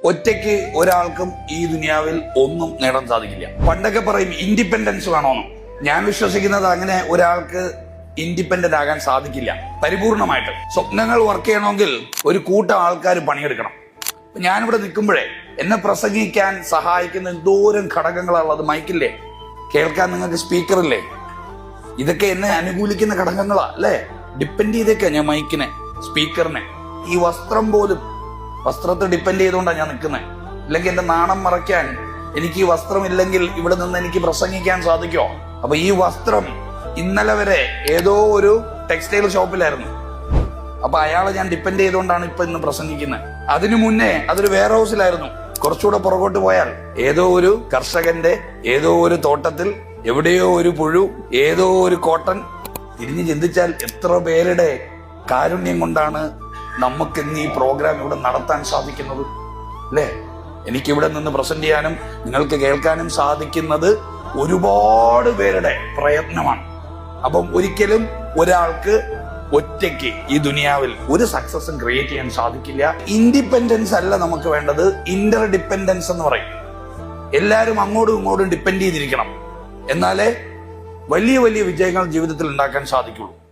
ഒറ്റയ്ക്ക് ഒരാൾക്കും ഈ ദുനിയാവിൽ ഒന്നും നേടാൻ സാധിക്കില്ല. പണ്ടൊക്കെ പറയും ഇൻഡിപെൻഡൻസ് വേണമെന്ന്. ഞാൻ വിശ്വസിക്കുന്നത് അങ്ങനെ ഒരാൾക്ക് ഇൻഡിപെൻഡന്റ് ആകാൻ സാധിക്കില്ല പരിപൂർണമായിട്ട്. സ്വപ്നങ്ങൾ വർക്ക് ചെയ്യണമെങ്കിൽ ഒരു കൂട്ടം ആൾക്കാർ പണിയെടുക്കണം. ഞാനിവിടെ നിൽക്കുമ്പോഴേ എന്നെ പ്രസംഗിക്കാൻ സഹായിക്കുന്ന എന്തോരം ഘടകങ്ങളുള്ളത്. മൈക്കില്ലേ, കേൾക്കാൻ നിങ്ങൾക്ക് സ്പീക്കറില്ലേ, ഇതൊക്കെ എന്നെ അനുകൂലിക്കുന്ന ഘടകങ്ങളാ അല്ലേ. ഡിപ്പെൻഡ് ചെയ്തേക്കാ ഞാൻ മൈക്കിനെ, സ്പീക്കറിനെ. ഈ വസ്ത്രം പോലും വസ്ത്രത്തെ ഡിപ്പെൻഡ് ചെയ്തുകൊണ്ടാണ് ഞാൻ നിൽക്കുന്നത്. ഇല്ലെങ്കിൽ എന്റെ നാണം മറയ്ക്കാൻ എനിക്ക് ഈ വസ്ത്രം ഇല്ലെങ്കിൽ ഇവിടെ നിന്ന് എനിക്ക് പ്രസംഗിക്കാൻ സാധിക്കോ? അപ്പൊ ഈ വസ്ത്രം ഇന്നലെ വരെ ഏതോ ഒരു ടെക്സ്റ്റൈൽ ഷോപ്പിലായിരുന്നു. അപ്പൊ അയാളെ ഞാൻ ഡിപ്പെൻഡ് ചെയ്തുകൊണ്ടാണ് ഇപ്പൊ ഇന്ന് പ്രസംഗിക്കുന്നത്. അതിനു മുന്നേ അതൊരു വെയർ ഹൗസിലായിരുന്നു. കുറച്ചുകൂടെ പുറകോട്ട് പോയാൽ ഏതോ ഒരു കർഷകന്റെ ഏതോ ഒരു തോട്ടത്തിൽ എവിടെയോ ഒരു പുഴു, ഏതോ ഒരു കോട്ടൺ. തിരിഞ്ഞു ചിന്തിച്ചാൽ എത്ര പേരുടെ കാരുണ്യം കൊണ്ടാണ് നമുക്ക് ഇന്ന് ഈ പ്രോഗ്രാം ഇവിടെ നടത്താൻ സാധിക്കുന്നത് അല്ലേ. എനിക്കിവിടെ നിന്ന് പ്രസന്റ് ചെയ്യാനും നിങ്ങൾക്ക് കേൾക്കാനും സാധിക്കുന്നത് ഒരുപാട് പേരുടെ പ്രയത്നമാണ്. അപ്പം ഒരിക്കലും ഒരാൾക്ക് ഒറ്റയ്ക്ക് ഈ ദുനിയാവിൽ ഒരു സക്സസും ക്രിയേറ്റ് ചെയ്യാൻ സാധിക്കില്ല. ഇൻഡിപെൻഡൻസ് അല്ല നമുക്ക് വേണ്ടത്, ഇന്റർ ഡിപ്പെൻഡൻസ് എന്ന് പറയും. എല്ലാവരും അങ്ങോട്ടും ഇങ്ങോട്ടും ഡിപ്പെൻഡ് ചെയ്തിരിക്കണം. എന്നാലേ വലിയ വലിയ വിജയങ്ങൾ ജീവിതത്തിൽ ഉണ്ടാക്കാൻ സാധിക്കുള്ളൂ.